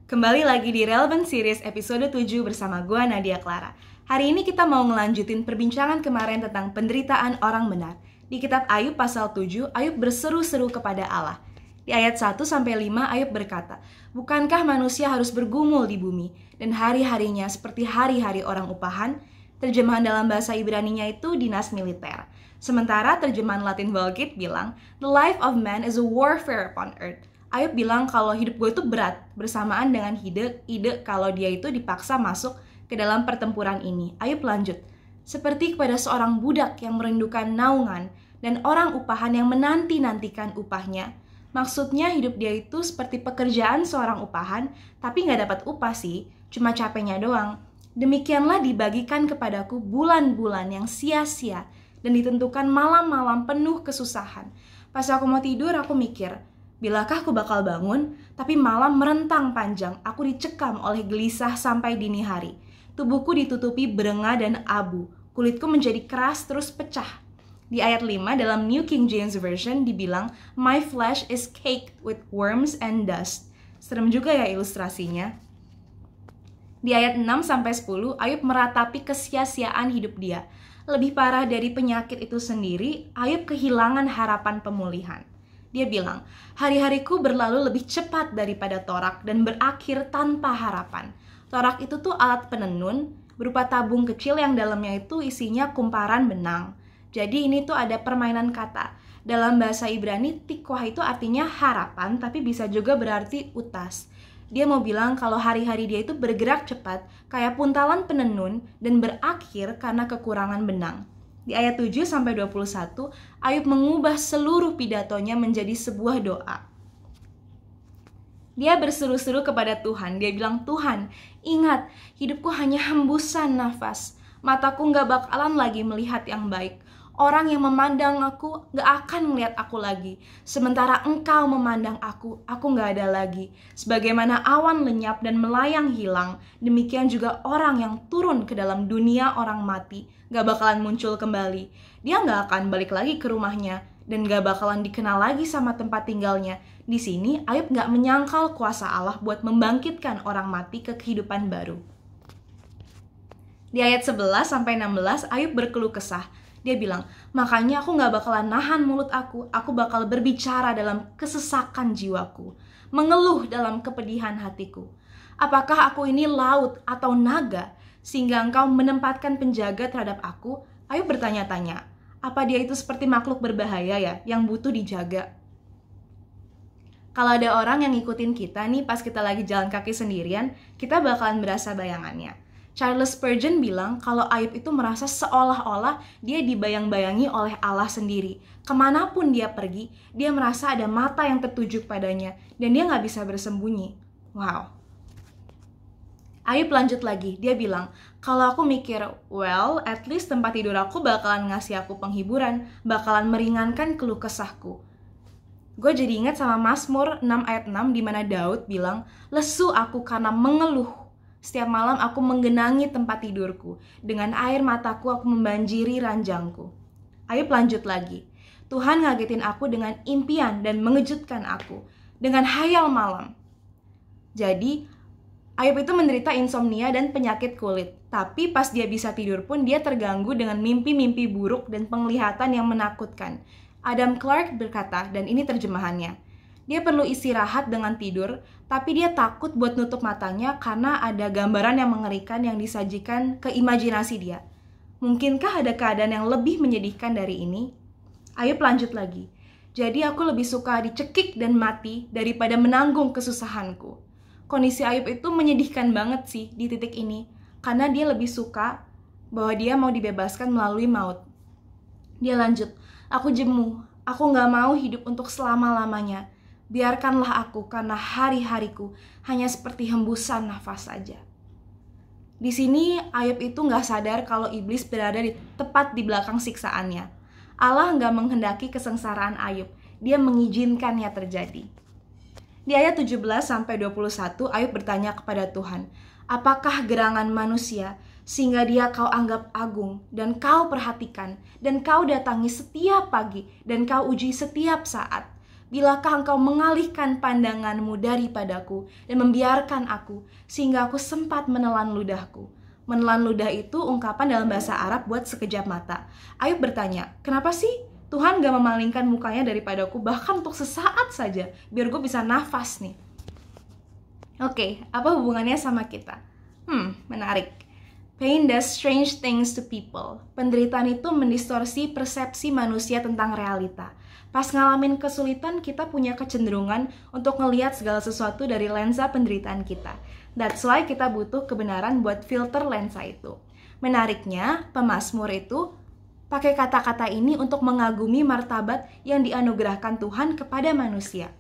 Kembali lagi di Relevant Series episode 7 bersama gua Nadia Clara. Hari ini kita mau ngelanjutin perbincangan kemarin tentang penderitaan orang benar. Di kitab Ayub pasal 7, Ayub berseru-seru kepada Allah. Di ayat 1-5 Ayub berkata, "Bukankah manusia harus bergumul di bumi dan hari-harinya seperti hari-hari orang upahan?" Terjemahan dalam bahasa Ibraninya itu dinas militer. Sementara terjemahan Latin Vulgate bilang, "The life of man is a warfare upon earth." Ayub bilang kalau hidup gue itu berat, bersamaan dengan ide kalau dia itu dipaksa masuk ke dalam pertempuran ini. Ayub lanjut, seperti kepada seorang budak yang merindukan naungan dan orang upahan yang menanti-nantikan upahnya. Maksudnya hidup dia itu seperti pekerjaan seorang upahan, tapi gak dapat upah sih, cuma capeknya doang. Demikianlah dibagikan kepadaku bulan-bulan yang sia-sia dan ditentukan malam-malam penuh kesusahan. Pas aku mau tidur, aku mikir, bilakah aku bakal bangun, tapi malam merentang panjang, aku dicekam oleh gelisah sampai dini hari. Tubuhku ditutupi berenga dan abu, kulitku menjadi keras terus pecah. Di ayat 5 dalam New King James Version dibilang, "My flesh is caked with worms and dust." Serem juga ya ilustrasinya. Di ayat 6-10, Ayub meratapi kesia-siaan hidup dia. Lebih parah dari penyakit itu sendiri, Ayub kehilangan harapan pemulihan. Dia bilang, "Hari-hariku berlalu lebih cepat daripada torak dan berakhir tanpa harapan." Torak itu tuh alat penenun berupa tabung kecil yang dalamnya itu isinya kumparan benang. Jadi ini tuh ada permainan kata. Dalam bahasa Ibrani, tikwah itu artinya harapan, tapi bisa juga berarti utas. Dia mau bilang kalau hari-hari dia itu bergerak cepat, kayak puntalan penenun, dan berakhir karena kekurangan benang. Di ayat 7-21, Ayub mengubah seluruh pidatonya menjadi sebuah doa. Dia berseru-seru kepada Tuhan. Dia bilang, "Tuhan, ingat, hidupku hanya hembusan nafas. Mataku gak bakalan lagi melihat yang baik. Orang yang memandang aku gak akan melihat aku lagi. Sementara engkau memandang aku gak ada lagi. Sebagaimana awan lenyap dan melayang hilang, demikian juga orang yang turun ke dalam dunia orang mati gak bakalan muncul kembali. Dia gak akan balik lagi ke rumahnya dan gak bakalan dikenal lagi sama tempat tinggalnya." Di sini Ayub gak menyangkal kuasa Allah buat membangkitkan orang mati ke kehidupan baru. Di ayat 11-16 Ayub berkeluh kesah. Dia bilang, "Makanya aku gak bakalan nahan mulut aku bakal berbicara dalam kesesakan jiwaku, mengeluh dalam kepedihan hatiku. Apakah aku ini laut atau naga, sehingga engkau menempatkan penjaga terhadap aku?" Ayub bertanya-tanya, apa dia itu seperti makhluk berbahaya ya, yang butuh dijaga? Kalau ada orang yang ngikutin kita nih pas kita lagi jalan kaki sendirian, kita bakalan berasa bayangannya. Charles Spurgeon bilang kalau Ayub itu merasa seolah-olah dia dibayang-bayangi oleh Allah sendiri. Kemanapun dia pergi, dia merasa ada mata yang tertuju padanya dan dia gak bisa bersembunyi. Wow. Ayub lanjut lagi, dia bilang, "Kalau aku mikir, well, at least tempat tidur aku bakalan ngasih aku penghiburan, bakalan meringankan keluh kesahku." Gue jadi ingat sama Mazmur 6 ayat 6 di mana Daud bilang, "Lesu aku karena mengeluh. Setiap malam aku menggenangi tempat tidurku. Dengan air mataku aku membanjiri ranjangku." Ayub lanjut lagi, "Tuhan ngagetin aku dengan impian dan mengejutkan aku dengan hayal malam." Jadi, Ayub itu menderita insomnia dan penyakit kulit. Tapi pas dia bisa tidur pun dia terganggu dengan mimpi-mimpi buruk dan penglihatan yang menakutkan. Adam Clarke berkata, dan ini terjemahannya, dia perlu istirahat dengan tidur, tapi dia takut buat nutup matanya karena ada gambaran yang mengerikan yang disajikan ke imajinasi dia. Mungkinkah ada keadaan yang lebih menyedihkan dari ini? Ayub lanjut lagi, "Jadi aku lebih suka dicekik dan mati daripada menanggung kesusahanku." Kondisi Ayub itu menyedihkan banget sih di titik ini, karena dia lebih suka bahwa dia mau dibebaskan melalui maut. Dia lanjut, "Aku jemu, aku gak mau hidup untuk selama-lamanya. Biarkanlah aku karena hari-hariku hanya seperti hembusan nafas saja." Di sini Ayub itu gak sadar kalau iblis berada tepat di belakang siksaannya. Allah gak menghendaki kesengsaraan Ayub, dia mengizinkannya terjadi. Di ayat 17-21 Ayub bertanya kepada Tuhan, "Apakah gerangan manusia sehingga dia kau anggap agung dan kau perhatikan dan kau datangi setiap pagi dan kau uji setiap saat? Bilakah engkau mengalihkan pandanganmu daripadaku dan membiarkan aku, sehingga aku sempat menelan ludahku. Menelan ludah itu ungkapan dalam bahasa Arab buat sekejap mata. Ayub bertanya, kenapa sih Tuhan gak memalingkan mukanya daripadaku bahkan untuk sesaat saja, biar gue bisa nafas nih. Oke, apa hubungannya sama kita? Menarik. Pain does strange things to people. Penderitaan itu mendistorsi persepsi manusia tentang realita. Pas ngalamin kesulitan, kita punya kecenderungan untuk ngelihat segala sesuatu dari lensa penderitaan kita. That's why kita butuh kebenaran buat filter lensa itu. Menariknya, pemazmur itu pakai kata-kata ini untuk mengagumi martabat yang dianugerahkan Tuhan kepada manusia.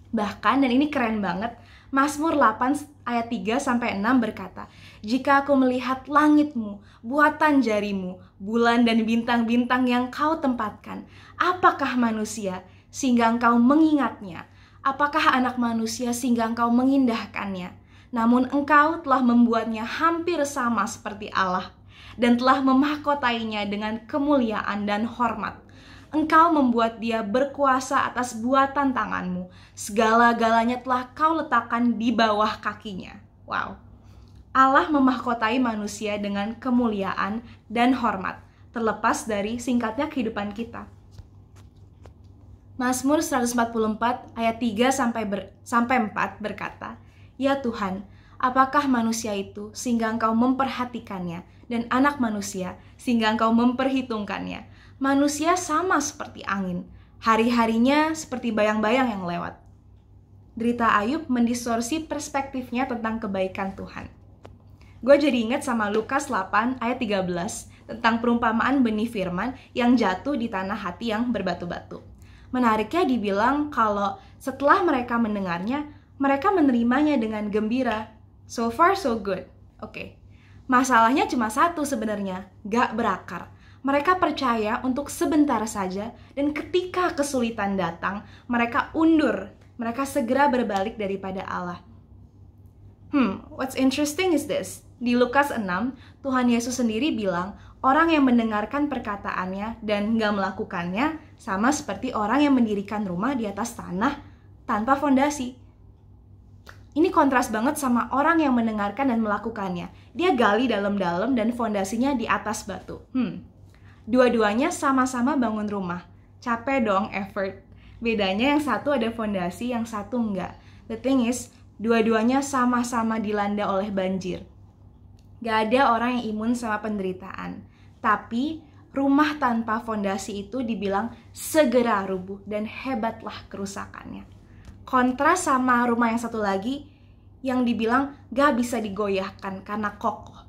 Bahkan, dan ini keren banget, Mazmur 8 ayat 3-6 berkata, jika aku melihat langitmu, buatan jarimu, bulan dan bintang-bintang yang kau tempatkan, apakah manusia sehingga engkau mengingatnya? Apakah anak manusia sehingga engkau mengindahkannya? Namun engkau telah membuatnya hampir sama seperti Allah dan telah memahkotainya dengan kemuliaan dan hormat. Engkau membuat dia berkuasa atas buatan tanganmu. Segala-galanya telah kau letakkan di bawah kakinya. Wow. Allah memahkotai manusia dengan kemuliaan dan hormat, terlepas dari singkatnya kehidupan kita. Mazmur 144 ayat 3-4 berkata, ya Tuhan, apakah manusia itu sehingga engkau memperhatikannya, dan anak manusia sehingga engkau memperhitungkannya? Manusia sama seperti angin, hari-harinya seperti bayang-bayang yang lewat. Derita Ayub mendistorsi perspektifnya tentang kebaikan Tuhan. Gue jadi ingat sama Lukas 8 ayat 13 tentang perumpamaan benih firman yang jatuh di tanah hati yang berbatu-batu. Menariknya dibilang kalau setelah mereka mendengarnya, mereka menerimanya dengan gembira. So far so good. Oke. Masalahnya cuma satu sebenarnya, gak berakar. Mereka percaya untuk sebentar saja, dan ketika kesulitan datang, mereka undur. Mereka segera berbalik daripada Allah. What's interesting is this. Di Lukas 6, Tuhan Yesus sendiri bilang, orang yang mendengarkan perkataannya dan nggak melakukannya, sama seperti orang yang mendirikan rumah di atas tanah tanpa fondasi. Ini kontras banget sama orang yang mendengarkan dan melakukannya. Dia gali dalam-dalam dan fondasinya di atas batu. Dua-duanya sama-sama bangun rumah. Capek dong effort. Bedanya yang satu ada fondasi, yang satu enggak. The thing is, dua-duanya sama-sama dilanda oleh banjir. Gak ada orang yang imun sama penderitaan. Tapi, rumah tanpa fondasi itu dibilang segera rubuh dan hebatlah kerusakannya. Kontras sama rumah yang satu lagi, yang dibilang gak bisa digoyahkan karena kokoh.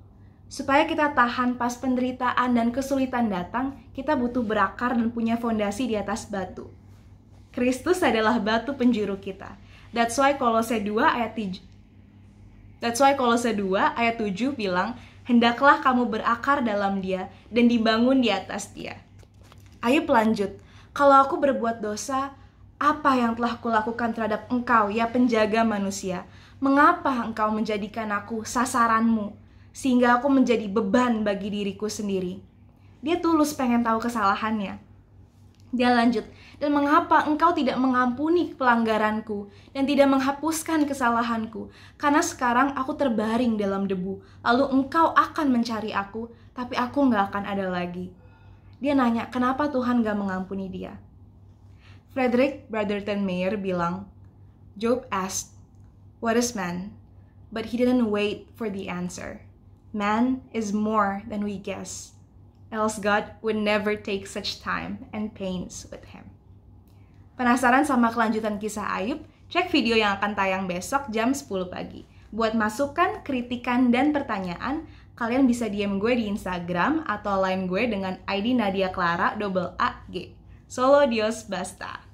Supaya kita tahan pas penderitaan dan kesulitan datang, kita butuh berakar dan punya fondasi di atas batu. Kristus adalah batu penjuru kita. That's why Kolose 2 ayat 7 bilang, hendaklah kamu berakar dalam Dia dan dibangun di atas Dia. Ayub lanjut, kalau aku berbuat dosa, apa yang telah kulakukan terhadap engkau, ya penjaga manusia? Mengapa engkau menjadikan aku sasaranmu? Sehingga aku menjadi beban bagi diriku sendiri. Dia tulus pengen tahu kesalahannya. Dia lanjut, dan mengapa engkau tidak mengampuni pelanggaranku dan tidak menghapuskan kesalahanku? Karena sekarang aku terbaring dalam debu, lalu engkau akan mencari aku, tapi aku gak akan ada lagi. Dia nanya, kenapa Tuhan gak mengampuni dia? Frederick Brotherton Mayer bilang, Job asked, what is man? But he didn't wait for the answer. Man is more than we guess, else God would never take such time and pains with him. Penasaran sama kelanjutan kisah Ayub? Cek video yang akan tayang besok jam 10 pagi. Buat masukan, kritikan, dan pertanyaan, kalian bisa DM gue di Instagram atau line gue dengan ID Nadia Clara _AG. Solo Dios Basta.